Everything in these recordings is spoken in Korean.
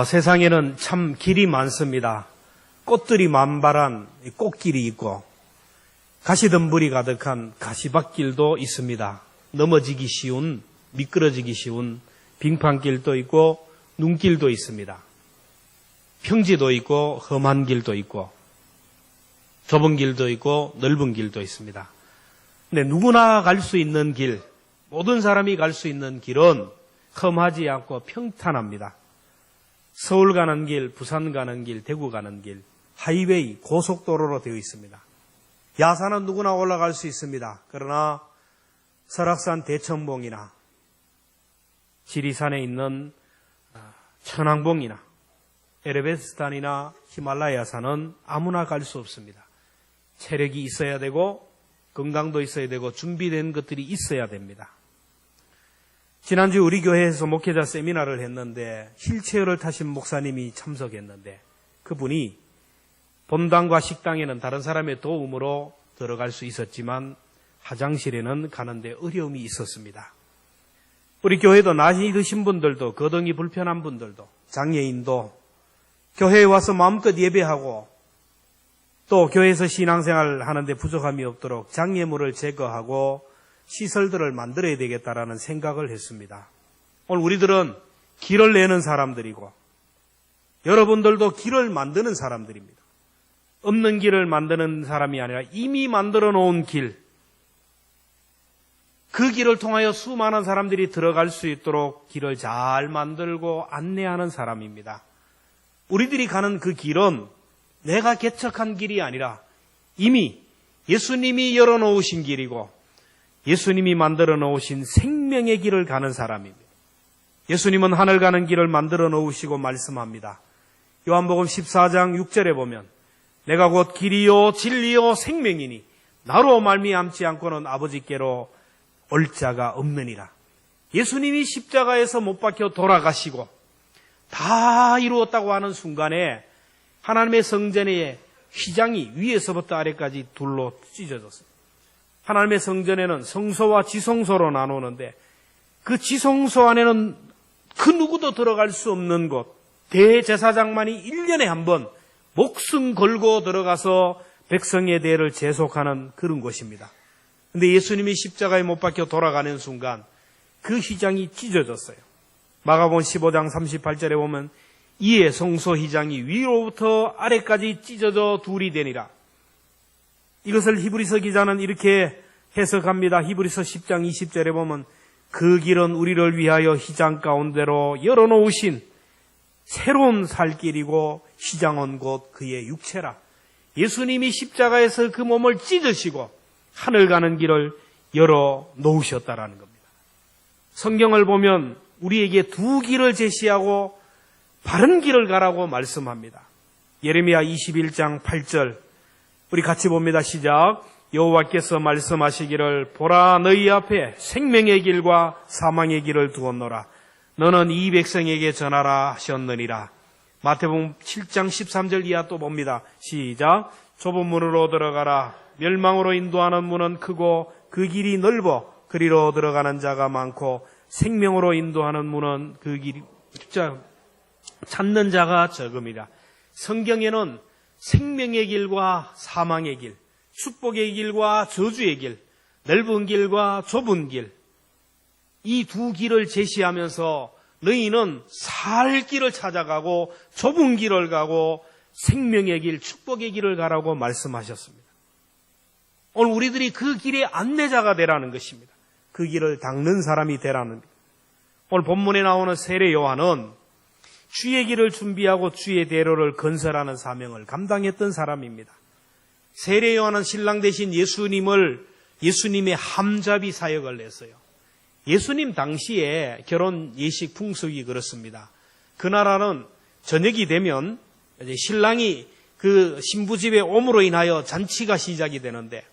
세상에는 참 길이 많습니다. 꽃들이 만발한 꽃길이 있고 가시덤불이 가득한 가시밭길도 있습니다. 넘어지기 쉬운, 미끄러지기 쉬운 빙판길도 있고 눈길도 있습니다. 평지도 있고 험한 길도 있고 좁은 길도 있고 넓은 길도 있습니다. 근데 누구나 갈 수 있는 길, 모든 사람이 갈 수 있는 길은 험하지 않고 평탄합니다. 서울 가는 길, 부산 가는 길, 대구 가는 길, 하이웨이, 고속도로로 되어 있습니다. 야산은 누구나 올라갈 수 있습니다. 그러나 설악산 대천봉이나 지리산에 있는 천왕봉이나 에베레스트산이나 히말라야산은 아무나 갈 수 없습니다. 체력이 있어야 되고 건강도 있어야 되고 준비된 것들이 있어야 됩니다. 지난주 우리 교회에서 목회자 세미나를 했는데 휠체어를 타신 목사님이 참석했는데 그분이 본당과 식당에는 다른 사람의 도움으로 들어갈 수 있었지만 화장실에는 가는데 어려움이 있었습니다. 우리 교회도 나이 드신 분들도 거동이 불편한 분들도 장애인도 교회에 와서 마음껏 예배하고 또 교회에서 신앙생활 하는데 부족함이 없도록 장애물을 제거하고 시설들을 만들어야 되겠다라는 생각을 했습니다. 오늘 우리들은 길을 내는 사람들이고 여러분들도 길을 만드는 사람들입니다. 없는 길을 만드는 사람이 아니라 이미 만들어 놓은 길, 그 길을 통하여 수많은 사람들이 들어갈 수 있도록 길을 잘 만들고 안내하는 사람입니다. 우리들이 가는 그 길은 내가 개척한 길이 아니라 이미 예수님이 열어놓으신 길이고 예수님이 만들어 놓으신 생명의 길을 가는 사람입니다. 예수님은 하늘 가는 길을 만들어 놓으시고 말씀합니다. 요한복음 14장 6절에 보면 내가 곧 길이요 진리요 생명이니 나로 말미암지 않고는 아버지께로 올 자가 없느니라. 예수님이 십자가에서 못 박혀 돌아가시고 다 이루었다고 하는 순간에 하나님의 성전의 휘장이 위에서부터 아래까지 둘로 찢어졌습니다. 하나님의 성전에는 성소와 지성소로 나누는데 그 지성소 안에는 그 누구도 들어갈 수 없는 곳, 대제사장만이 1년에 한 번 목숨 걸고 들어가서 백성의 대를 제속하는 그런 곳입니다. 그런데 예수님이 십자가에 못 박혀 돌아가는 순간 그 휘장이 찢어졌어요. 마가복음 15장 38절에 보면 이에 성소 휘장이 위로부터 아래까지 찢어져 둘이 되니라. 이것을 히브리서 기자는 이렇게 해석합니다. 히브리서 10장 20절에 보면 그 길은 우리를 위하여 휘장 가운데로 열어놓으신 새로운 살 길이고 휘장은 곧 그의 육체라. 예수님이 십자가에서 그 몸을 찢으시고 하늘 가는 길을 열어놓으셨다라는 겁니다. 성경을 보면 우리에게 두 길을 제시하고 바른 길을 가라고 말씀합니다. 예레미야 21장 8절 우리 같이 봅니다. 시작. 여호와께서 말씀하시기를 보라 너희 앞에 생명의 길과 사망의 길을 두었노라. 너는 이 백성에게 전하라 하셨느니라. 마태복음 7장 13절 이하 또 봅니다. 시작. 좁은 문으로 들어가라. 멸망으로 인도하는 문은 크고 그 길이 넓어 그리로 들어가는 자가 많고 생명으로 인도하는 문은 그 길이 찾는 자가 적음이라. 성경에는 생명의 길과 사망의 길, 축복의 길과 저주의 길, 넓은 길과 좁은 길, 이 두 길을 제시하면서 너희는 살 길을 찾아가고 좁은 길을 가고 생명의 길, 축복의 길을 가라고 말씀하셨습니다. 오늘 우리들이 그 길의 안내자가 되라는 것입니다. 그 길을 닦는 사람이 되라는 겁니다. 오늘 본문에 나오는 세례 요한은 주의 길을 준비하고 주의 대로를 건설하는 사명을 감당했던 사람입니다. 세례 요한은 신랑 되신 예수님의 함잡이 사역을 했어요. 예수님 당시에 결혼 예식 풍속이 그렇습니다. 그 나라는 저녁이 되면 이제 신랑이 그 신부집에 옴으로 인하여 잔치가 시작이 되는데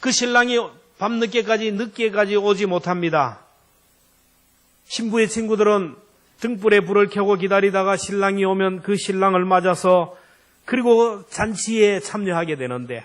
그 신랑이 늦게까지 오지 못합니다. 신부의 친구들은 등불에 불을 켜고 기다리다가 신랑이 오면 그 신랑을 맞아서 그리고 잔치에 참여하게 되는데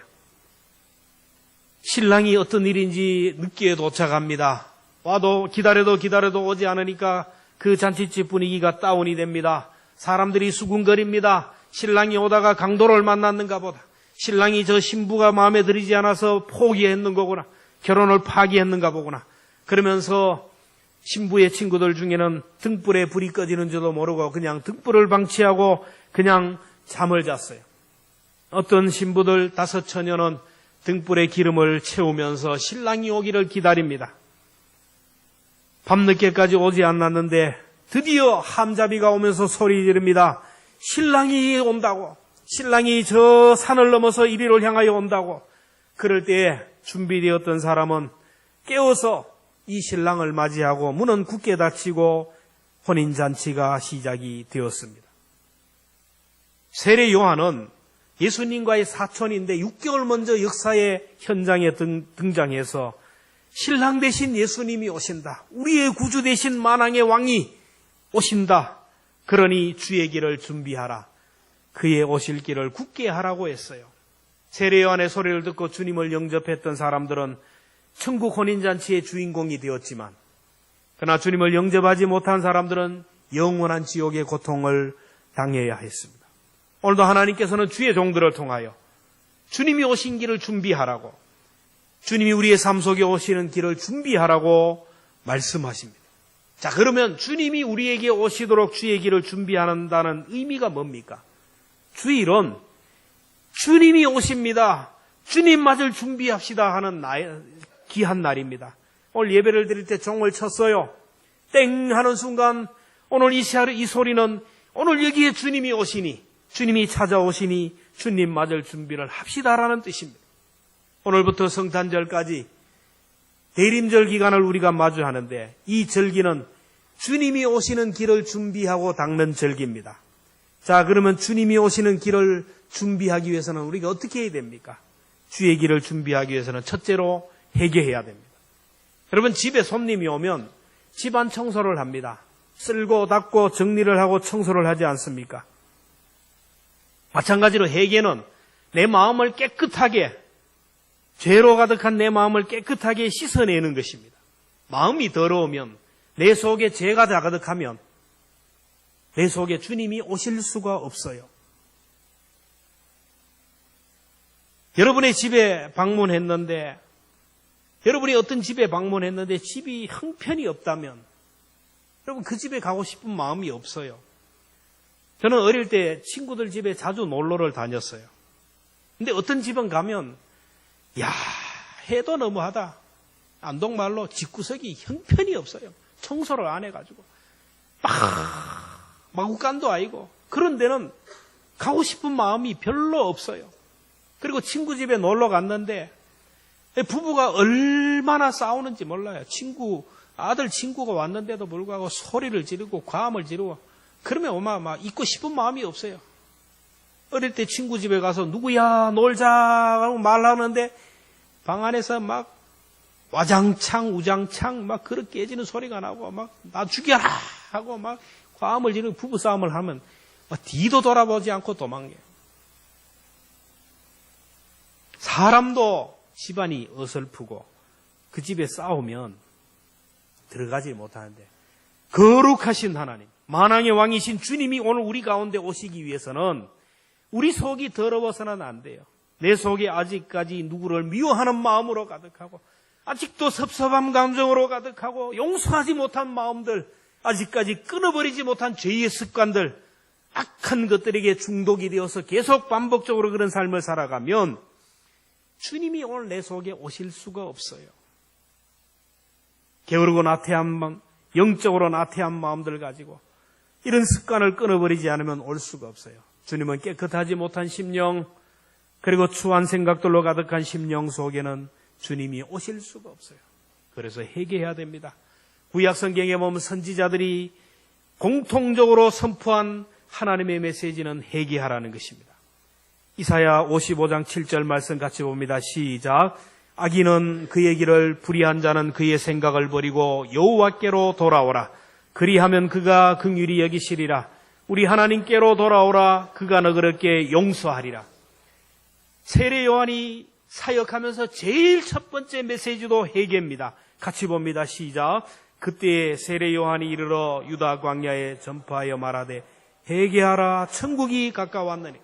신랑이 어떤 일인지 늦게 도착합니다. 와도 기다려도 오지 않으니까 그 잔치집 분위기가 다운이 됩니다. 사람들이 수군거립니다. 신랑이 오다가 강도를 만났는가 보다. 신랑이 저 신부가 마음에 들이지 않아서 포기했는 거구나. 결혼을 파기했는가 보구나. 그러면서 신부의 친구들 중에는 등불에 불이 꺼지는 줄도 모르고 그냥 등불을 방치하고 그냥 잠을 잤어요. 어떤 신부들 5처녀는 등불에 기름을 채우면서 신랑이 오기를 기다립니다. 밤늦게까지 오지 않았는데 드디어 함자비가 오면서 소리 지릅니다. 신랑이 온다고. 신랑이 저 산을 넘어서 이리로 향하여 온다고. 그럴 때에 준비되었던 사람은 깨어서 이 신랑을 맞이하고 문은 굳게 닫히고 혼인잔치가 시작이 되었습니다. 세례 요한은 예수님과의 사촌인데 6개월 먼저 역사의 현장에 등장해서 신랑 대신 예수님이 오신다. 우리의 구주 대신 만왕의 왕이 오신다. 그러니 주의 길을 준비하라. 그의 오실 길을 굳게 하라고 했어요. 세례 요한의 소리를 듣고 주님을 영접했던 사람들은 천국 혼인잔치의 주인공이 되었지만 그러나 주님을 영접하지 못한 사람들은 영원한 지옥의 고통을 당해야 했습니다. 오늘도 하나님께서는 주의 종들을 통하여 주님이 오신 길을 준비하라고, 주님이 우리의 삶 속에 오시는 길을 준비하라고 말씀하십니다. 자, 그러면 주님이 우리에게 오시도록 주의 길을 준비한다는 의미가 뭡니까? 주일은 주님이 오십니다. 주님 맞을 준비합시다 하는 귀한 날입니다. 오늘 예배를 드릴 때 종을 쳤어요. 땡 하는 순간 오늘 이 소리는 오늘 여기에 주님이 오시니, 주님이 찾아오시니 주님 맞을 준비를 합시다라는 뜻입니다. 오늘부터 성탄절까지 대림절 기간을 우리가 마주하는데 이 절기는 주님이 오시는 길을 준비하고 닦는 절기입니다. 자, 그러면 주님이 오시는 길을 준비하기 위해서는 우리가 어떻게 해야 됩니까? 주의 길을 준비하기 위해서는 첫째로 회개해야 됩니다. 여러분, 집에 손님이 오면 집안 청소를 합니다. 쓸고 닦고 정리를 하고 청소를 하지 않습니까? 마찬가지로 회개는 내 마음을 깨끗하게, 죄로 가득한 내 마음을 깨끗하게 씻어내는 것입니다. 마음이 더러우면, 내 속에 죄가 다 가득하면 내 속에 주님이 오실 수가 없어요. 여러분의 집에 방문했는데, 여러분이 어떤 집에 방문했는데 집이 형편이 없다면 여러분 그 집에 가고 싶은 마음이 없어요. 저는 어릴 때 친구들 집에 자주 놀러를 다녔어요. 근데 어떤 집은 가면 야, 해도 너무하다. 안동말로 집구석이 형편이 없어요. 청소를 안 해가지고 마구간도 아니고 그런 데는 가고 싶은 마음이 별로 없어요. 그리고 친구 집에 놀러 갔는데 부부가 얼마나 싸우는지 몰라요. 아들 친구가 왔는데도 불구하고 소리를 지르고 과음을 지르고 그러면 막 있고 싶은 마음이 없어요. 어릴 때 친구 집에 가서 누구야 놀자 하고 말하는데 방 안에서 막 와장창 우장창 막 그릇 깨지는 소리가 나고 막 나 죽여라 하고 막 과음을 지르고 부부싸움을 하면 막 뒤도 돌아보지 않고 도망해요. 사람도 집안이 어설프고 그 집에 싸우면 들어가지 못하는데 거룩하신 하나님, 만왕의 왕이신 주님이 오늘 우리 가운데 오시기 위해서는 우리 속이 더러워서는 안 돼요. 내 속에 아직까지 누구를 미워하는 마음으로 가득하고 아직도 섭섭한 감정으로 가득하고 용서하지 못한 마음들, 아직까지 끊어버리지 못한 죄의 습관들, 악한 것들에게 중독이 되어서 계속 반복적으로 그런 삶을 살아가면 주님이 오늘 내 속에 오실 수가 없어요. 게으르고 나태한 마음, 영적으로 나태한 마음들 가지고 이런 습관을 끊어버리지 않으면 올 수가 없어요. 주님은 깨끗하지 못한 심령, 그리고 추한 생각들로 가득한 심령 속에는 주님이 오실 수가 없어요. 그래서 회개해야 됩니다. 구약 성경에 보면 선지자들이 공통적으로 선포한 하나님의 메시지는 회개하라는 것입니다. 이사야 55장 7절 말씀 같이 봅니다. 시작. 악인은 그의 길을, 불의한 자는 그의 생각을 버리고 여호와께로 돌아오라. 그리하면 그가 긍휼히 여기시리라. 우리 하나님께로 돌아오라. 그가 너그럽게 용서하리라. 세례 요한이 사역하면서 제일 첫 번째 메시지도 회개입니다. 같이 봅니다. 시작. 그때 세례 요한이 이르러 유다 광야에 전파하여 말하되 회개하라 천국이 가까웠느니.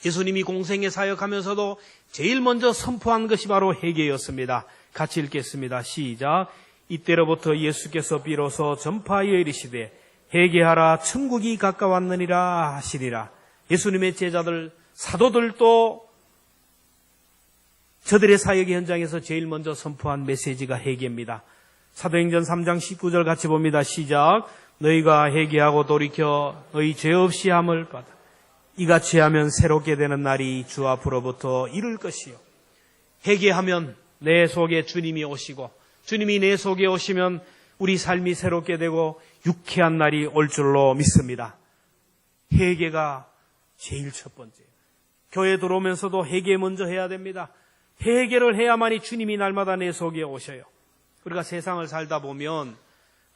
예수님이 공생에 사역하면서도 제일 먼저 선포한 것이 바로 회개였습니다. 같이 읽겠습니다. 시작. 이때로부터 예수께서 비로소 전파하여 이르시되 회개하라 천국이 가까웠느니라 하시리라. 예수님의 제자들 사도들도 저들의 사역의 현장에서 제일 먼저 선포한 메시지가 회개입니다. 사도행전 3장 19절 같이 봅니다. 시작. 너희가 회개하고 돌이켜 너희 죄 없이 함을 받아 이같이 하면 새롭게 되는 날이 주 앞으로부터 이를 것이요. 회개하면 내 속에 주님이 오시고 주님이 내 속에 오시면 우리 삶이 새롭게 되고 유쾌한 날이 올 줄로 믿습니다. 회개가 제일 첫 번째예요. 교회 들어오면서도 회개 먼저 해야 됩니다. 회개를 해야만이 주님이 날마다 내 속에 오셔요. 우리가 세상을 살다 보면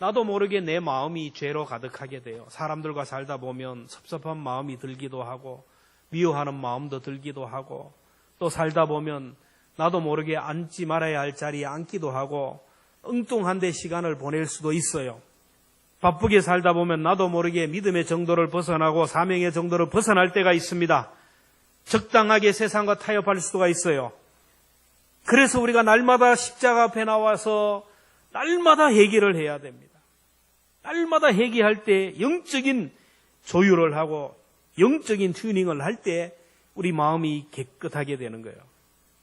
나도 모르게 내 마음이 죄로 가득하게 돼요. 사람들과 살다 보면 섭섭한 마음이 들기도 하고 미워하는 마음도 들기도 하고 또 살다 보면 나도 모르게 앉지 말아야 할 자리에 앉기도 하고 엉뚱한 데 시간을 보낼 수도 있어요. 바쁘게 살다 보면 나도 모르게 믿음의 정도를 벗어나고 사명의 정도를 벗어날 때가 있습니다. 적당하게 세상과 타협할 수가 있어요. 그래서 우리가 날마다 십자가 앞에 나와서 날마다 회개를 해야 됩니다. 날마다 회개할 때 영적인 조율을 하고 영적인 튜닝을 할 때 우리 마음이 깨끗하게 되는 거예요.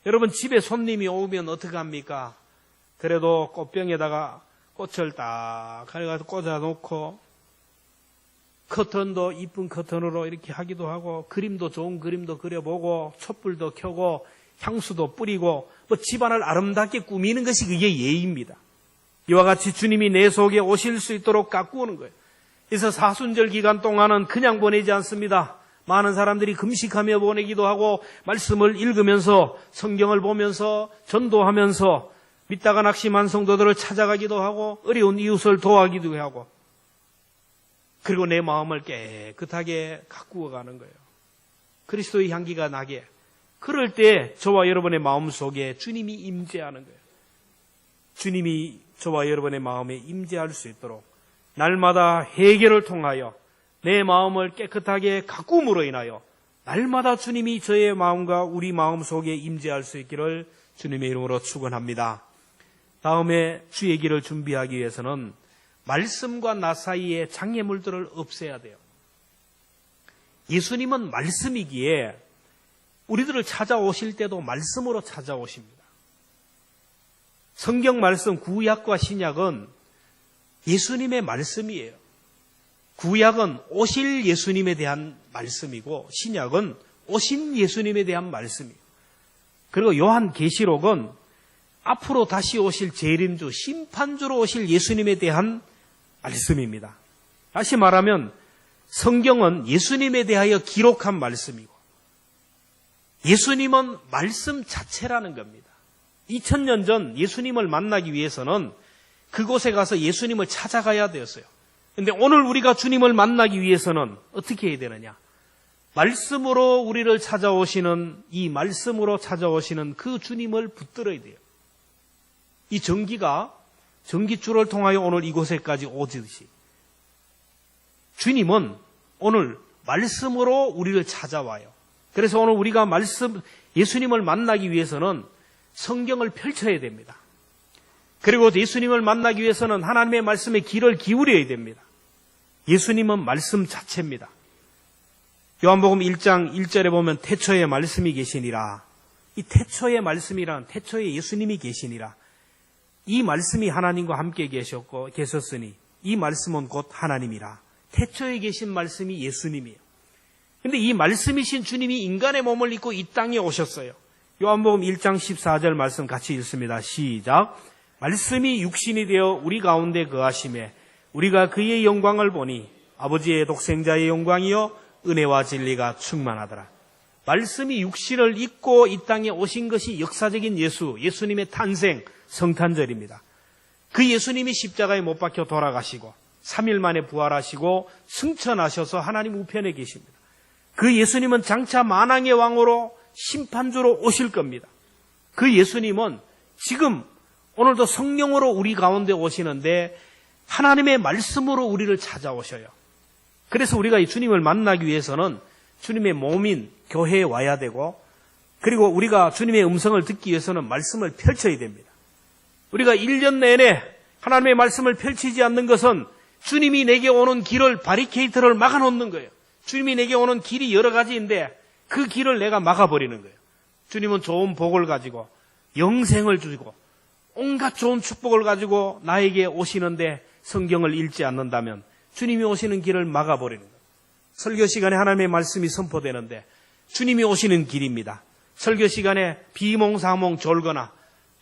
여러분 집에 손님이 오면 어떻게 합니까? 그래도 꽃병에다가 꽃을 딱 가져가서 꽂아놓고 커튼도 이쁜 커튼으로 이렇게 하기도 하고 그림도 좋은 그림도 그려보고 촛불도 켜고 향수도 뿌리고 집안을 아름답게 꾸미는 것이 그게 예의입니다. 이와 같이 주님이 내 속에 오실 수 있도록 가꾸는 거예요. 그래서 사순절 기간 동안은 그냥 보내지 않습니다. 많은 사람들이 금식하며 보내기도 하고 말씀을 읽으면서 성경을 보면서 전도하면서 믿다가 낙심한 성도들을 찾아가기도 하고 어려운 이웃을 도와기도 하고 그리고 내 마음을 깨끗하게 가꾸어 가는 거예요. 그리스도의 향기가 나게. 그럴 때 저와 여러분의 마음 속에 주님이 임재하는 거예요. 주님이 저와 여러분의 마음에 임재할 수 있도록 날마다 회개를 통하여 내 마음을 깨끗하게 가꾸음으로 인하여 날마다 주님이 저의 마음과 우리 마음 속에 임재할 수 있기를 주님의 이름으로 축원합니다. 다음에 주 얘기를 준비하기 위해서는 말씀과 나 사이의 장애물들을 없애야 돼요. 예수님은 말씀이기에 우리들을 찾아오실 때도 말씀으로 찾아오십니다. 성경 말씀 구약과 신약은 예수님의 말씀이에요. 구약은 오실 예수님에 대한 말씀이고 신약은 오신 예수님에 대한 말씀이에요. 그리고 요한계시록은 앞으로 다시 오실 재림주, 심판주로 오실 예수님에 대한 말씀입니다. 다시 말하면 성경은 예수님에 대하여 기록한 말씀이고 예수님은 말씀 자체라는 겁니다. 2000년 전 예수님을 만나기 위해서는 그곳에 가서 예수님을 찾아가야 되었어요. 그런데 오늘 우리가 주님을 만나기 위해서는 어떻게 해야 되느냐? 말씀으로 우리를 찾아오시는 이 말씀으로 찾아오시는 그 주님을 붙들어야 돼요. 이 전기줄을 통하여 오늘 이곳에까지 오듯이 주님은 오늘 말씀으로 우리를 찾아와요. 그래서 오늘 우리가 예수님을 만나기 위해서는 성경을 펼쳐야 됩니다. 그리고 예수님을 만나기 위해서는 하나님의 말씀에 귀를 기울여야 됩니다. 예수님은 말씀 자체입니다. 요한복음 1장 1절에 보면 태초에 말씀이 계시니라. 이 태초의 말씀이란 태초에 예수님이 계시니라. 이 말씀이 하나님과 함께 계셨으니 이 말씀은 곧 하나님이라. 태초에 계신 말씀이 예수님이에요. 그런데 이 말씀이신 주님이 인간의 몸을 입고 이 땅에 오셨어요. 요한복음 1장 14절 말씀 같이 읽습니다. 시작. 말씀이 육신이 되어 우리 가운데 거하심에 우리가 그의 영광을 보니 아버지의 독생자의 영광이요 은혜와 진리가 충만하더라. 말씀이 육신을 입고 이 땅에 오신 것이 역사적인 예수님의 탄생, 성탄절입니다. 그 예수님이 십자가에 못 박혀 돌아가시고 3일 만에 부활하시고 승천하셔서 하나님 우편에 계십니다. 그 예수님은 장차 만왕의 왕으로 심판주로 오실 겁니다. 그 예수님은 지금 오늘도 성령으로 우리 가운데 오시는데 하나님의 말씀으로 우리를 찾아오셔요. 그래서 우리가 이 주님을 만나기 위해서는 주님의 몸인 교회에 와야 되고, 그리고 우리가 주님의 음성을 듣기 위해서는 말씀을 펼쳐야 됩니다. 우리가 1년 내내 하나님의 말씀을 펼치지 않는 것은 주님이 내게 오는 길을, 바리케이트를 막아놓는 거예요. 주님이 내게 오는 길이 여러 가지인데 그 길을 내가 막아버리는 거예요. 주님은 좋은 복을 가지고 영생을 주고 온갖 좋은 축복을 가지고 나에게 오시는데 성경을 읽지 않는다면 주님이 오시는 길을 막아버리는 거예요. 설교 시간에 하나님의 말씀이 선포되는데 주님이 오시는 길입니다. 설교 시간에 비몽사몽 졸거나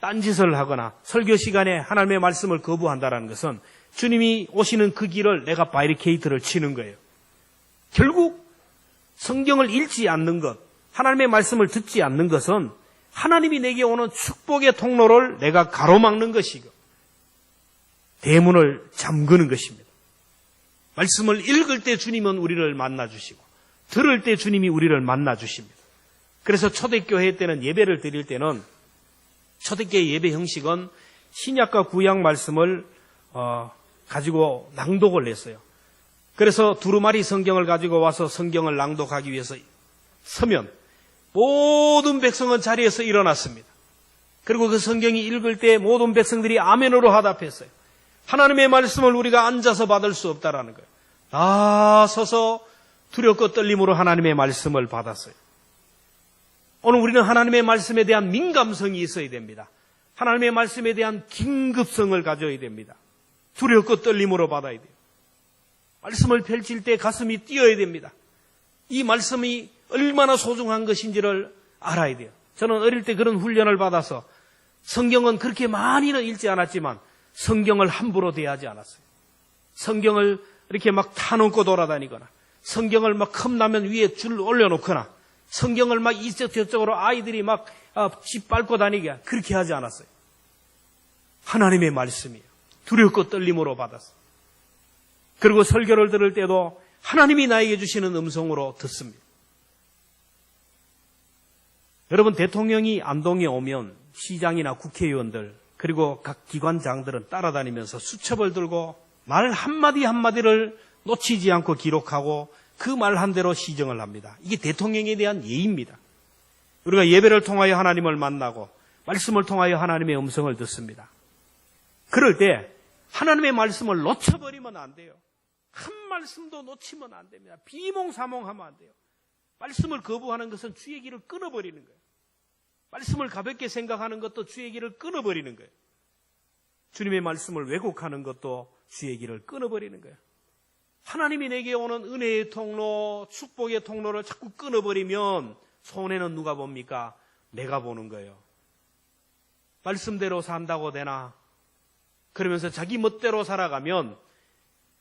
딴짓을 하거나 설교 시간에 하나님의 말씀을 거부한다는 것은 주님이 오시는 그 길을 내가 바리케이트를 치는 거예요. 결국 성경을 읽지 않는 것, 하나님의 말씀을 듣지 않는 것은 하나님이 내게 오는 축복의 통로를 내가 가로막는 것이고 대문을 잠그는 것입니다. 말씀을 읽을 때 주님은 우리를 만나주시고 들을 때 주님이 우리를 만나주십니다. 그래서 초대교회 때는, 예배를 드릴 때는 초대교회 예배 형식은 신약과 구약 말씀을 가지고 낭독을 했어요. 그래서 두루마리 성경을 가지고 와서 성경을 낭독하기 위해서 서면 모든 백성은 자리에서 일어났습니다. 그리고 그 성경이 읽을 때 모든 백성들이 아멘으로 화답했어요. 하나님의 말씀을 우리가 앉아서 받을 수 없다라는 거예요. 다 서서 두렵고 떨림으로 하나님의 말씀을 받았어요. 오늘 우리는 하나님의 말씀에 대한 민감성이 있어야 됩니다. 하나님의 말씀에 대한 긴급성을 가져야 됩니다. 두렵고 떨림으로 받아야 돼요. 말씀을 펼칠 때 가슴이 뛰어야 됩니다. 이 말씀이 얼마나 소중한 것인지를 알아야 돼요. 저는 어릴 때 그런 훈련을 받아서 성경은 그렇게 많이는 읽지 않았지만 성경을 함부로 대하지 않았어요. 성경을 이렇게 막 타놓고 돌아다니거나 성경을 막 컵라면 위에 줄 올려놓거나 성경을 막 이쪽 저쪽으로 아이들이 막 집 밟고 다니게 그렇게 하지 않았어요. 하나님의 말씀이에요. 두렵고 떨림으로 받았어요. 그리고 설교를 들을 때도 하나님이 나에게 주시는 음성으로 듣습니다. 여러분, 대통령이 안동에 오면 시장이나 국회의원들 그리고 각 기관장들은 따라다니면서 수첩을 들고 말 한마디 한마디를 놓치지 않고 기록하고 그 말 한 대로 시정을 합니다. 이게 대통령에 대한 예의입니다. 우리가 예배를 통하여 하나님을 만나고 말씀을 통하여 하나님의 음성을 듣습니다. 그럴 때 하나님의 말씀을 놓쳐버리면 안 돼요. 한 말씀도 놓치면 안 됩니다. 비몽사몽하면 안 돼요. 말씀을 거부하는 것은 주의 길을 끊어버리는 거예요. 말씀을 가볍게 생각하는 것도 주의 길을 끊어버리는 거예요. 주님의 말씀을 왜곡하는 것도 주의 길을 끊어버리는 거예요. 하나님이 내게 오는 은혜의 통로, 축복의 통로를 자꾸 끊어버리면 손해는 누가 봅니까? 내가 보는 거예요. 말씀대로 산다고 되나? 그러면서 자기 멋대로 살아가면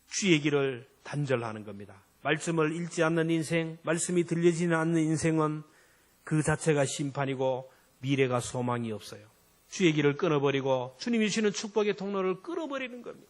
주의 길을 단절하는 겁니다. 말씀을 읽지 않는 인생, 말씀이 들려지지 않는 인생은 그 자체가 심판이고 미래가 소망이 없어요. 주의 길을 끊어버리고 주님이 주시는 축복의 통로를 끊어버리는 겁니다.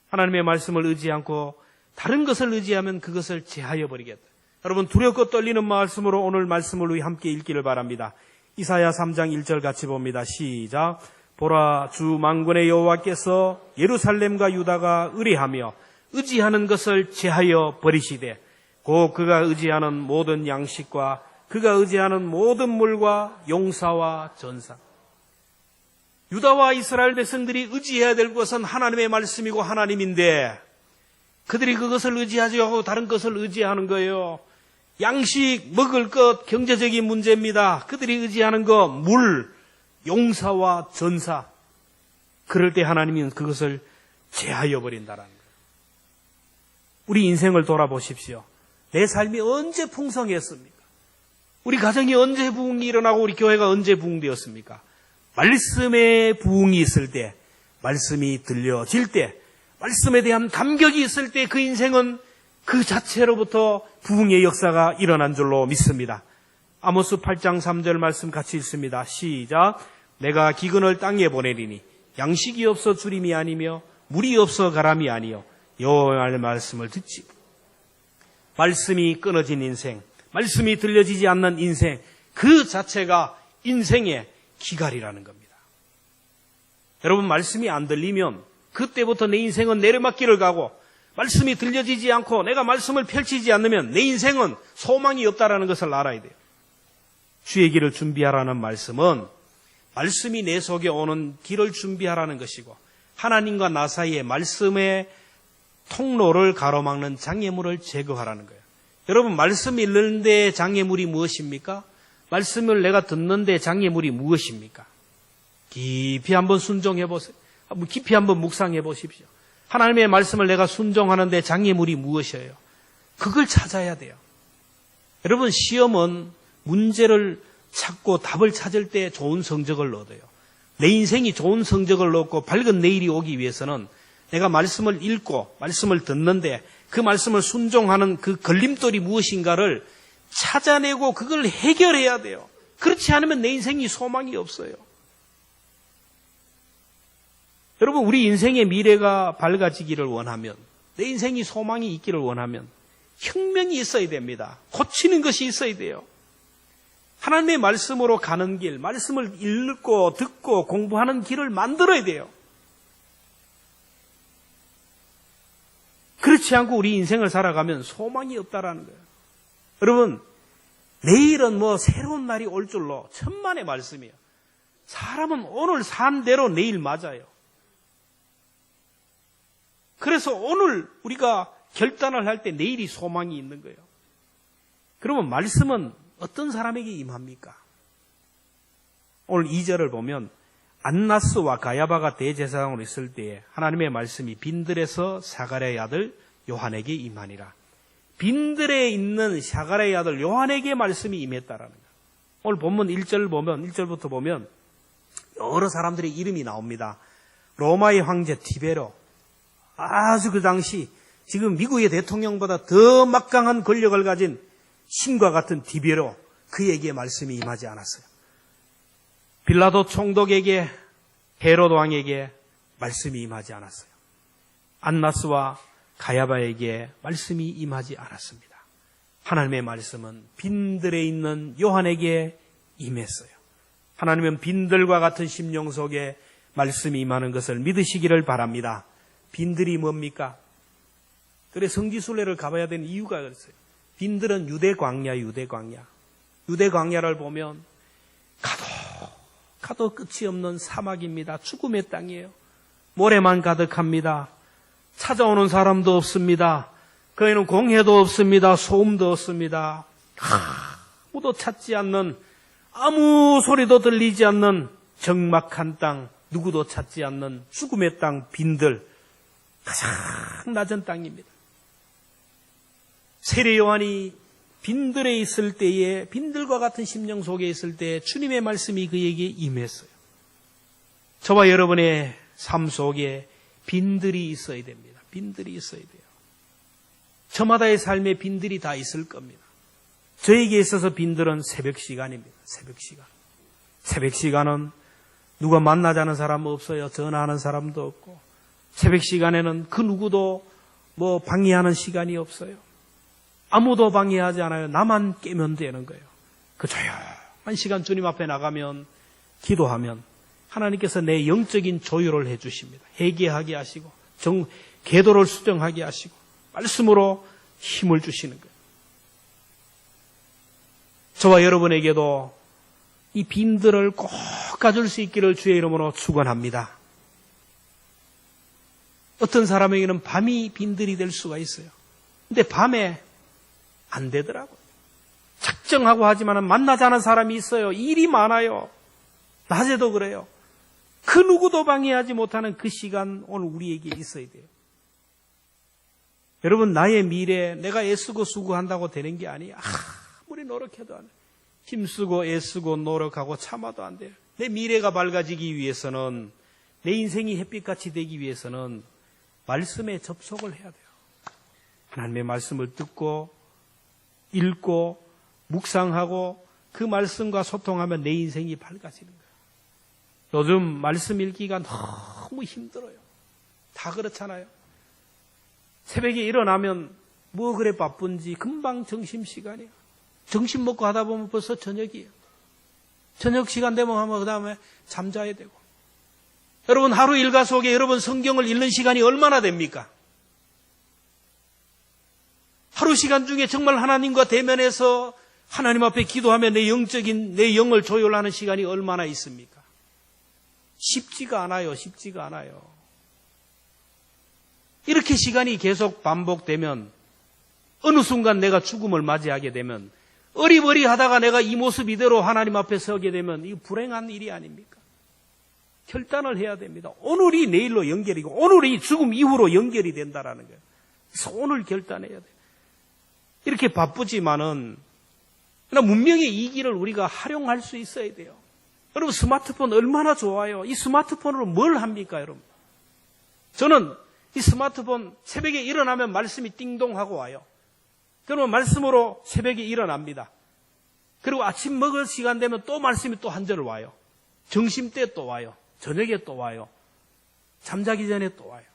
하나님의 말씀을 의지 않고 다른 것을 의지하면 그것을 제하여 버리겠다. 여러분, 두렵고 떨리는 말씀으로 오늘 말씀을 우리 함께 읽기를 바랍니다. 이사야 3장 1절 같이 봅니다. 시작. 보라, 주 만군의 여호와께서 예루살렘과 유다가 의뢰하며 의지하는 것을 제하여 버리시되 곧 그가 의지하는 모든 양식과 그가 의지하는 모든 물과 용사와 전사. 유다와 이스라엘 백성들이 의지해야 될 것은 하나님의 말씀이고 하나님인데 그들이 그것을 의지하지 않고 다른 것을 의지하는 거예요. 양식, 먹을 것, 경제적인 문제입니다. 그들이 의지하는 것, 물, 용사와 전사. 그럴 때 하나님은 그것을 제하여 버린다는 거예요. 우리 인생을 돌아보십시오. 내 삶이 언제 풍성했습니까? 우리 가정이 언제 부흥이 일어나고 우리 교회가 언제 부흥되었습니까? 말씀에 부흥이 있을 때, 말씀이 들려질 때, 말씀에 대한 감격이 있을 때 그 인생은 그 자체로부터 부흥의 역사가 일어난 줄로 믿습니다. 아모스 8장 3절 말씀 같이 읽습니다. 시작. 내가 기근을 땅에 보내리니 양식이 없어 주림이 아니며 물이 없어 가람이 아니요 여호와의 말씀을 듣지. 말씀이 끊어진 인생, 말씀이 들려지지 않는 인생, 그 자체가 인생의 기갈이라는 겁니다. 여러분, 말씀이 안 들리면 그때부터 내 인생은 내리막길을 가고 말씀이 들려지지 않고 내가 말씀을 펼치지 않으면 내 인생은 소망이 없다라는 것을 알아야 돼요. 주의 길을 준비하라는 말씀은 말씀이 내 속에 오는 길을 준비하라는 것이고 하나님과 나 사이에 말씀의 통로를 가로막는 장애물을 제거하라는 거예요. 여러분, 말씀 읽는데 장애물이 무엇입니까? 말씀을 내가 듣는데 장애물이 무엇입니까? 깊이 한번 순종해 보세요. 깊이 한번 묵상해 보십시오. 하나님의 말씀을 내가 순종하는데 장애물이 무엇이에요? 그걸 찾아야 돼요. 여러분, 시험은 문제를 찾고 답을 찾을 때 좋은 성적을 얻어요. 내 인생이 좋은 성적을 얻고 밝은 내일이 오기 위해서는 내가 말씀을 읽고 말씀을 듣는데 그 말씀을 순종하는 그 걸림돌이 무엇인가를 찾아내고 그걸 해결해야 돼요. 그렇지 않으면 내 인생이 소망이 없어요. 여러분, 우리 인생의 미래가 밝아지기를 원하면, 내 인생이 소망이 있기를 원하면 혁명이 있어야 됩니다. 고치는 것이 있어야 돼요. 하나님의 말씀으로 가는 길, 말씀을 읽고 듣고 공부하는 길을 만들어야 돼요. 그렇지 않고 우리 인생을 살아가면 소망이 없다라는 거예요. 여러분, 내일은 새로운 날이 올 줄로 천만의 말씀이에요. 사람은 오늘 산 대로 내일 맞아요. 그래서 오늘 우리가 결단을 할 때 내일이 소망이 있는 거예요. 그러면 말씀은 어떤 사람에게 임합니까? 오늘 2절을 보면 안나스와 가야바가 대제사장으로 있을 때에 하나님의 말씀이 빈들에서 사가랴의 아들 요한에게 임하니라. 빈들에 있는 사가랴의 아들 요한에게 말씀이 임했다라는 거예요. 오늘 본문 1절부터 보면 여러 사람들의 이름이 나옵니다. 로마의 황제 티베로, 아주 그 당시 지금 미국의 대통령보다 더 막강한 권력을 가진 신과 같은 디베로, 그에게 말씀이 임하지 않았어요. 빌라도 총독에게, 헤롯 왕에게 말씀이 임하지 않았어요. 안나스와 가야바에게 말씀이 임하지 않았습니다. 하나님의 말씀은 빈들에 있는 요한에게 임했어요. 하나님은 빈들과 같은 심령 속에 말씀이 임하는 것을 믿으시기를 바랍니다. 빈들이 뭡니까? 그래, 성지순례를 가봐야 되는 이유가 그랬어요. 빈들은 유대 광야. 유대 광야를 보면 가도 끝이 없는 사막입니다. 죽음의 땅이에요. 모래만 가득합니다. 찾아오는 사람도 없습니다. 거기는 공해도 없습니다. 소음도 없습니다. 아무도 찾지 않는, 아무 소리도 들리지 않는 적막한 땅, 누구도 찾지 않는 죽음의 땅 빈들, 가장 낮은 땅입니다. 세례 요한이 빈들에 있을 때에, 빈들과 같은 심령 속에 있을 때 주님의 말씀이 그에게 임했어요. 저와 여러분의 삶 속에 빈들이 있어야 됩니다. 빈들이 있어야 돼요. 저마다의 삶에 빈들이 다 있을 겁니다. 저에게 있어서 빈들은 새벽 시간입니다. 새벽 시간. 새벽 시간은 누가 만나자는 사람 없어요. 전화하는 사람도 없고, 새벽 시간에는 그 누구도 방해하는 시간이 없어요. 아무도 방해하지 않아요. 나만 깨면 되는 거예요. 그 조용한 시간 주님 앞에 나가면, 기도하면 하나님께서 내 영적인 조율을 해주십니다. 회개하게 하시고 계도를 수정하게 하시고 말씀으로 힘을 주시는 거예요. 저와 여러분에게도 이 빈들을 꼭 가질 수 있기를 주의 이름으로 축원합니다. 어떤 사람에게는 밤이 빈들이 될 수가 있어요. 근데 밤에 안 되더라고요. 작정하고 하지만 만나지 않은 사람이 있어요. 일이 많아요. 낮에도 그래요. 그 누구도 방해하지 못하는 그 시간 오늘 우리에게 있어야 돼요. 여러분, 나의 미래 내가 애쓰고 수고한다고 되는 게 아니에요. 아무리 노력해도 안 돼요. 힘쓰고 애쓰고 노력하고 참아도 안 돼요. 내 미래가 밝아지기 위해서는, 내 인생이 햇빛같이 되기 위해서는 말씀에 접속을 해야 돼요. 하나님의 말씀을 듣고 읽고 묵상하고 그 말씀과 소통하면 내 인생이 밝아지는 거예요. 요즘 말씀 읽기가 너무 힘들어요. 다 그렇잖아요. 새벽에 일어나면 뭐 그래 바쁜지 금방 점심시간이에요. 점심 먹고 하다 보면 벌써 저녁이에요. 저녁 시간 되면 그 다음에 잠자야 되고. 여러분, 하루 일과 속에 여러분 성경을 읽는 시간이 얼마나 됩니까? 하루 시간 중에 정말 하나님과 대면해서 하나님 앞에 기도하며 내 영을 조율하는 시간이 얼마나 있습니까? 쉽지가 않아요. 쉽지가 않아요. 이렇게 시간이 계속 반복되면 어느 순간 내가 죽음을 맞이하게 되면 어리버리하다가 내가 이 모습 이대로 하나님 앞에 서게 되면 이거 불행한 일이 아닙니까? 결단을 해야 됩니다. 오늘이 내일로 연결이고 오늘이 죽음 이후로 연결이 된다라는 거예요. 그래서 오늘 결단해야 돼요. 이렇게 바쁘지만은 문명의 이 길을 우리가 활용할 수 있어야 돼요. 여러분 스마트폰 얼마나 좋아요. 이 스마트폰으로 뭘 합니까 여러분? 저는 이 스마트폰 새벽에 일어나면 말씀이 띵동하고 와요. 그러면 말씀으로 새벽에 일어납니다. 그리고 아침 먹을 시간 되면 또 말씀이 또 한 절 와요. 점심때 또 와요. 저녁에 또 와요. 잠자기 전에 또 와요.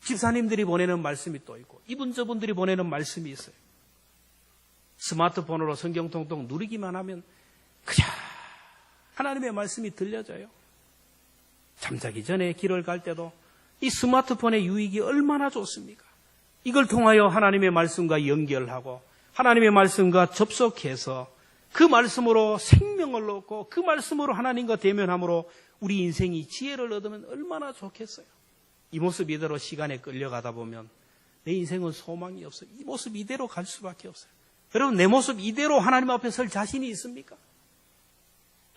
집사님들이 보내는 말씀이 또 있고 이분저분들이 보내는 말씀이 있어요. 스마트폰으로 성경 통통 누르기만 하면 그냥 하나님의 말씀이 들려져요. 잠자기 전에 길을 갈 때도 이 스마트폰의 유익이 얼마나 좋습니까? 이걸 통하여 하나님의 말씀과 연결하고 하나님의 말씀과 접속해서 그 말씀으로 생명을 얻고 그 말씀으로 하나님과 대면함으로 우리 인생이 지혜를 얻으면 얼마나 좋겠어요. 이 모습 이대로 시간에 끌려가다 보면 내 인생은 소망이 없어요. 이 모습 이대로 갈 수밖에 없어요. 여러분 내 모습 이대로 하나님 앞에 설 자신이 있습니까?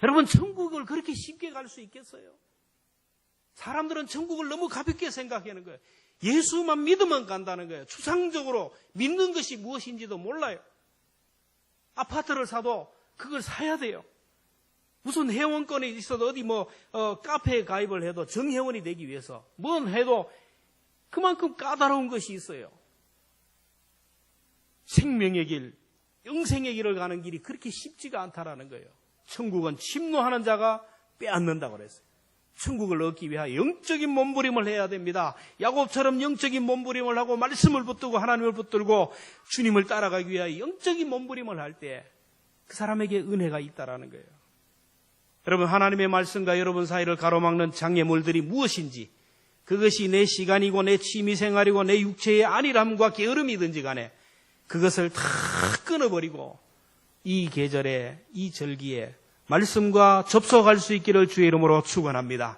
여러분 천국을 그렇게 쉽게 갈 수 있겠어요? 사람들은 천국을 너무 가볍게 생각하는 거예요. 예수만 믿으면 간다는 거예요. 추상적으로 믿는 것이 무엇인지도 몰라요. 아파트를 사도 그걸 사야 돼요. 무슨 회원권이 있어도 어디 카페에 가입을 해도 정회원이 되기 위해서 뭔 해도 그만큼 까다로운 것이 있어요. 생명의 길, 영생의 길을 가는 길이 그렇게 쉽지가 않다라는 거예요. 천국은 침노하는 자가 빼앗는다고 그랬어요. 천국을 얻기 위하여 영적인 몸부림을 해야 됩니다. 야곱처럼 영적인 몸부림을 하고 말씀을 붙들고 하나님을 붙들고 주님을 따라가기 위하여 영적인 몸부림을 할 때 그 사람에게 은혜가 있다라는 거예요. 여러분 하나님의 말씀과 여러분 사이를 가로막는 장애물들이 무엇인지 그것이 내 시간이고 내 취미생활이고 내 육체의 안일함과 게으름이든지 간에 그것을 다 끊어버리고 이 계절에 이 절기에 말씀과 접속할 수 있기를 주의 이름으로 축원합니다.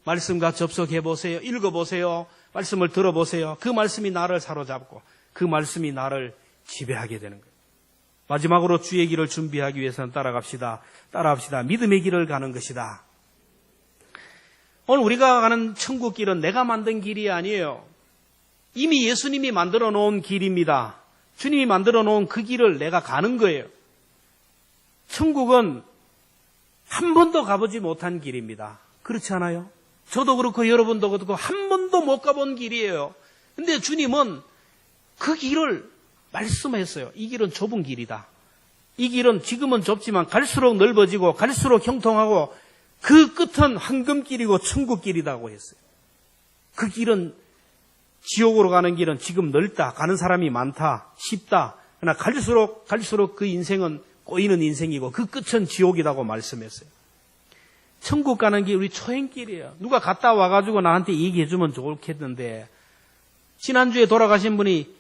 말씀과 접속해보세요. 읽어보세요. 말씀을 들어보세요. 그 말씀이 나를 사로잡고 그 말씀이 나를 지배하게 되는 거예요. 마지막으로 주의 길을 준비하기 위해서는 따라합시다. 믿음의 길을 가는 것이다. 오늘 우리가 가는 천국 길은 내가 만든 길이 아니에요. 이미 예수님이 만들어 놓은 길입니다. 주님이 만들어 놓은 그 길을 내가 가는 거예요. 천국은 한 번도 가보지 못한 길입니다. 그렇지 않아요? 저도 그렇고 여러분도 그렇고 한 번도 못 가본 길이에요. 근데 주님은 그 길을 말씀했어요. 이 길은 좁은 길이다. 이 길은 지금은 좁지만 갈수록 넓어지고 갈수록 형통하고 그 끝은 황금길이고 천국길이라고 했어요. 그 길은 지옥으로 가는 길은 지금 넓다. 가는 사람이 많다. 쉽다. 그러나 갈수록 그 인생은 꼬이는 인생이고 그 끝은 지옥이라고 말씀했어요. 천국 가는 길 우리 초행길이에요. 누가 갔다 와가지고 나한테 얘기해 주면 좋겠는데 지난주에 돌아가신 분이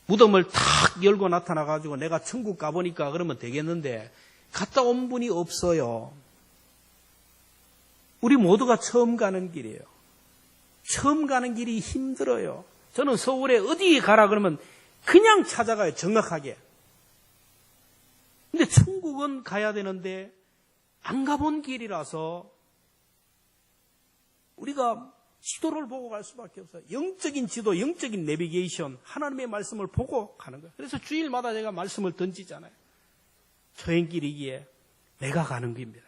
무덤을 탁 열고 나타나가지고 내가 천국 가보니까 그러면 되겠는데 갔다 온 분이 없어요. 우리 모두가 처음 가는 길이에요. 처음 가는 길이 힘들어요. 저는 서울에 어디에 가라 그러면 그냥 찾아가요. 정확하게. 근데 천국은 가야 되는데 안 가본 길이라서 우리가 지도를 보고 갈 수밖에 없어요. 영적인 지도, 영적인 내비게이션, 하나님의 말씀을 보고 가는 거예요. 그래서 주일마다 제가 말씀을 던지잖아요. 초행길이기에 내가 가는 길입니다.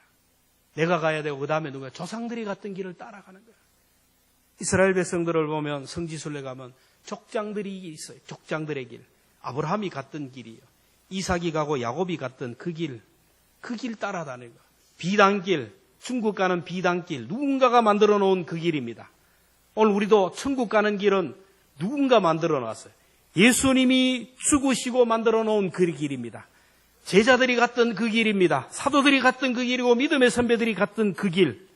내가 가야 되고 그 다음에 누가 조상들이 갔던 길을 따라가는 거예요. 이스라엘 백성들을 보면 성지순례 가면 족장들이 있어요. 족장들의 길. 아브라함이 갔던 길이에요. 이삭이 가고 야곱이 갔던 그 길 따라다니는 거예요. 비단길, 중국 가는 비단길, 누군가가 만들어 놓은 그 길입니다. 오늘 우리도 천국 가는 길은 누군가 만들어 놨어요. 예수님이 죽으시고 만들어 놓은 그 길입니다. 제자들이 갔던 그 길입니다. 사도들이 갔던 그 길이고 믿음의 선배들이 갔던 그 길.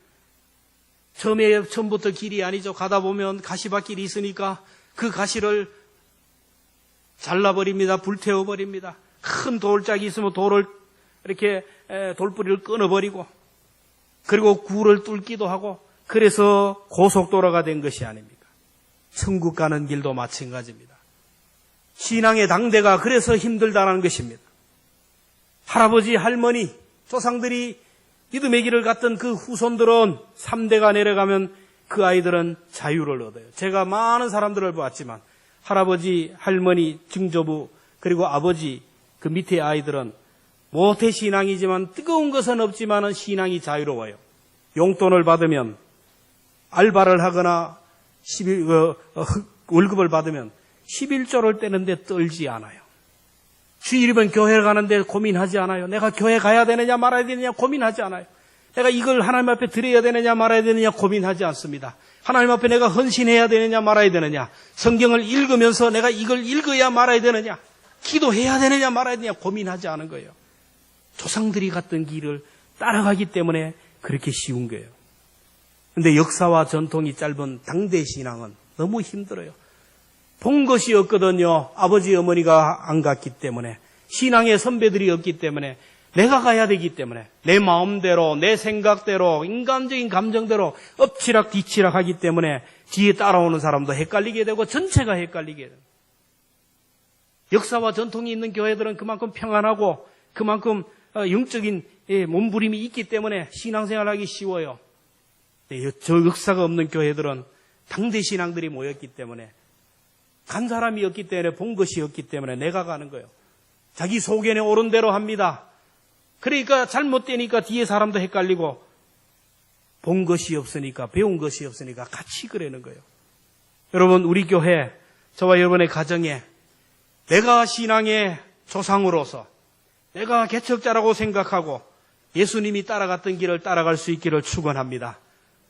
처음부터 길이 아니죠. 가다 보면 가시밭길이 있으니까 그 가시를 잘라버립니다. 불태워버립니다. 큰 돌짝이 있으면 돌을 이렇게 돌뿌리를 끊어버리고, 그리고 굴을 뚫기도 하고, 그래서 고속도로가 된 것이 아닙니까? 천국 가는 길도 마찬가지입니다. 신앙의 당대가 그래서 힘들다는 것입니다. 할아버지, 할머니, 조상들이 믿음의 길을 갔던 그 후손들은 3대가 내려가면 그 아이들은 자유를 얻어요. 제가 많은 사람들을 보았지만 할아버지, 할머니, 증조부, 그리고 아버지, 그 밑에 아이들은 모태신앙이지만 뜨거운 것은 없지만 신앙이 자유로워요. 용돈을 받으면, 알바를 하거나 월급을 받으면 11조를 떼는데 떨지 않아요. 주일이면 교회를 가는데 고민하지 않아요. 내가 교회 가야 되느냐 말아야 되느냐 고민하지 않아요. 내가 이걸 하나님 앞에 드려야 되느냐 말아야 되느냐 고민하지 않습니다. 하나님 앞에 내가 헌신해야 되느냐 말아야 되느냐, 성경을 읽으면서 내가 이걸 읽어야 말아야 되느냐, 기도해야 되느냐 말아야 되느냐 고민하지 않은 거예요. 조상들이 갔던 길을 따라가기 때문에 그렇게 쉬운 거예요. 그런데 역사와 전통이 짧은 당대 신앙은 너무 힘들어요. 본 것이 없거든요. 아버지, 어머니가 안 갔기 때문에, 신앙의 선배들이 없기 때문에, 내가 가야 되기 때문에, 내 마음대로, 내 생각대로, 인간적인 감정대로 엎치락 뒤치락 하기 때문에 뒤에 따라오는 사람도 헷갈리게 되고 전체가 헷갈리게 돼요. 역사와 전통이 있는 교회들은 그만큼 평안하고 그만큼 영적인 몸부림이 있기 때문에 신앙생활하기 쉬워요. 저 역사가 없는 교회들은 당대 신앙들이 모였기 때문에, 간 사람이 없기 때문에, 본 것이 없기 때문에 내가 가는 거예요. 자기 소견에 옳은 대로 합니다. 그러니까 잘못되니까 뒤에 사람도 헷갈리고, 본 것이 없으니까, 배운 것이 없으니까 같이 그러는 거예요. 여러분, 우리 교회, 저와 여러분의 가정에 내가 신앙의 조상으로서 내가 개척자라고 생각하고 예수님이 따라갔던 길을 따라갈 수 있기를 축원합니다.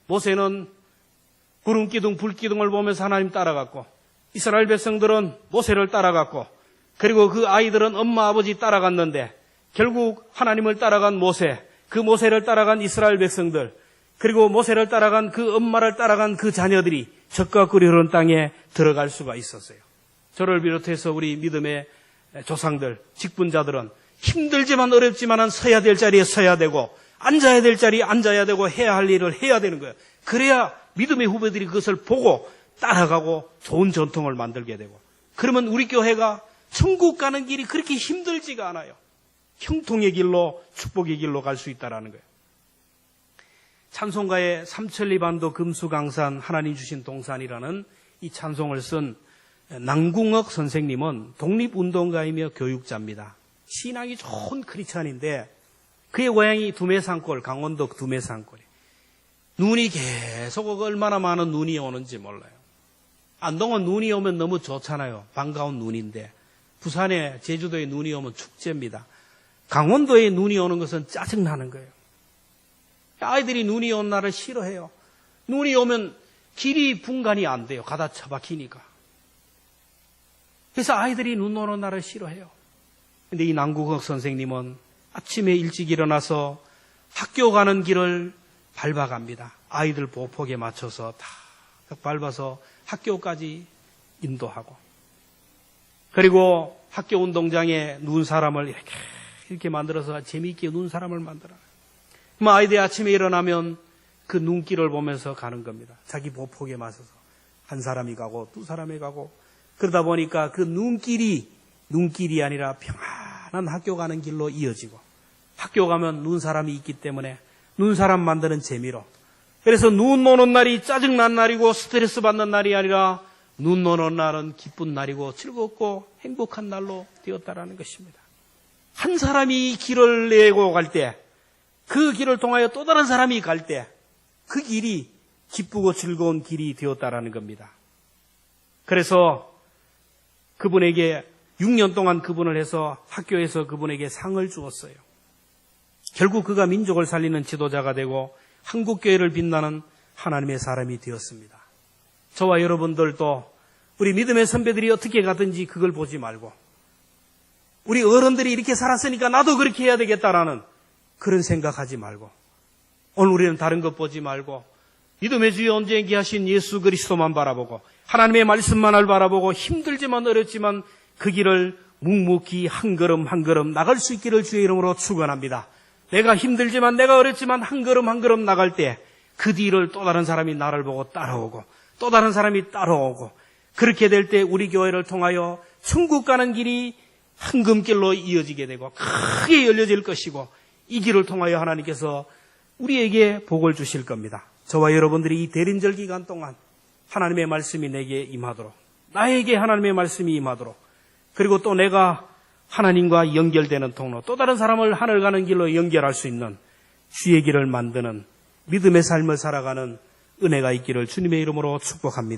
모세는 구름기둥, 불기둥을 보면서 하나님 따라갔고, 이스라엘 백성들은 모세를 따라갔고, 그리고 그 아이들은 엄마, 아버지 따라갔는데 결국 하나님을 따라간 모세, 그 모세를 따라간 이스라엘 백성들, 그리고 모세를 따라간 그 엄마를 따라간 그 자녀들이 젖과 꿀이 흐르는 땅에 들어갈 수가 있었어요. 저를 비롯해서 우리 믿음의 조상들, 직분자들은 힘들지만 어렵지만 서야 될 자리에 서야 되고, 앉아야 될 자리에 앉아야 되고, 해야 할 일을 해야 되는 거예요. 그래야 믿음의 후배들이 그것을 보고 따라가고 좋은 전통을 만들게 되고, 그러면 우리 교회가 천국 가는 길이 그렇게 힘들지가 않아요. 형통의 길로, 축복의 길로 갈 수 있다는 거예요. 찬송가의 삼천리반도 금수강산 하나님 주신 동산이라는 이 찬송을 쓴 남궁옥 선생님은 독립운동가이며 교육자입니다. 신앙이 좋은 크리스찬인데 그의 고향이 두메산골, 강원도 두메산골이에요. 눈이 계속 얼마나 많은 눈이 오는지 몰라요. 안동은 눈이 오면 너무 좋잖아요. 반가운 눈인데 부산에, 제주도에 눈이 오면 축제입니다. 강원도에 눈이 오는 것은 짜증나는 거예요. 아이들이 눈이 오는 날을 싫어해요. 눈이 오면 길이 분간이 안 돼요. 가다 처박히니까. 그래서 아이들이 눈 오는 날을 싫어해요. 근데 이 남궁옥 선생님은 아침에 일찍 일어나서 학교 가는 길을 밟아갑니다. 아이들 보폭에 맞춰서 다 밟아서 학교까지 인도하고, 그리고 학교 운동장에 누운 사람을 이렇게 만들어서 재미있게 누운 사람을 만들어요. 아이들이 아침에 일어나면 그 눈길을 보면서 가는 겁니다. 자기 보폭에 맞춰서 한 사람이 가고 두 사람이 가고, 그러다 보니까 그 눈길이 아니라 평안한 학교 가는 길로 이어지고, 학교 가면 눈 사람이 있기 때문에 눈 사람 만드는 재미로, 그래서 눈 오는 날이 짜증난 날이고 스트레스 받는 날이 아니라 눈 오는 날은 기쁜 날이고 즐겁고 행복한 날로 되었다라는 것입니다. 한 사람이 길을 내고 갈 때, 그 길을 통하여 또 다른 사람이 갈 때 그 길이 기쁘고 즐거운 길이 되었다라는 겁니다. 그래서 그분에게 6년 동안 그분을 해서 학교에서 그분에게 상을 주었어요. 결국 그가 민족을 살리는 지도자가 되고 한국교회를 빛나는 하나님의 사람이 되었습니다. 저와 여러분들도 우리 믿음의 선배들이 어떻게 가든지 그걸 보지 말고, 우리 어른들이 이렇게 살았으니까 나도 그렇게 해야 되겠다라는 그런 생각하지 말고, 오늘 우리는 다른 것 보지 말고 믿음의 주여 온전히 하신 예수 그리스도만 바라보고 하나님의 말씀만을 바라보고 힘들지만 어렵지만 그 길을 묵묵히 한 걸음 한 걸음 나갈 수 있기를 주의 이름으로 축원합니다. 내가 힘들지만 내가 어렵지만 한 걸음 한 걸음 나갈 때 그 뒤를 또 다른 사람이 나를 보고 따라오고 또 다른 사람이 따라오고 그렇게 될 때 우리 교회를 통하여 천국 가는 길이 황금길로 이어지게 되고 크게 열려질 것이고 이 길을 통하여 하나님께서 우리에게 복을 주실 겁니다. 저와 여러분들이 이 대림절 기간 동안 하나님의 말씀이 내게 임하도록 나에게 하나님의 말씀이 임하도록 그리고 또 내가 하나님과 연결되는 통로 또 다른 사람을 하늘 가는 길로 연결할 수 있는 주의 길을 만드는 믿음의 삶을 살아가는 은혜가 있기를 주님의 이름으로 축복합니다.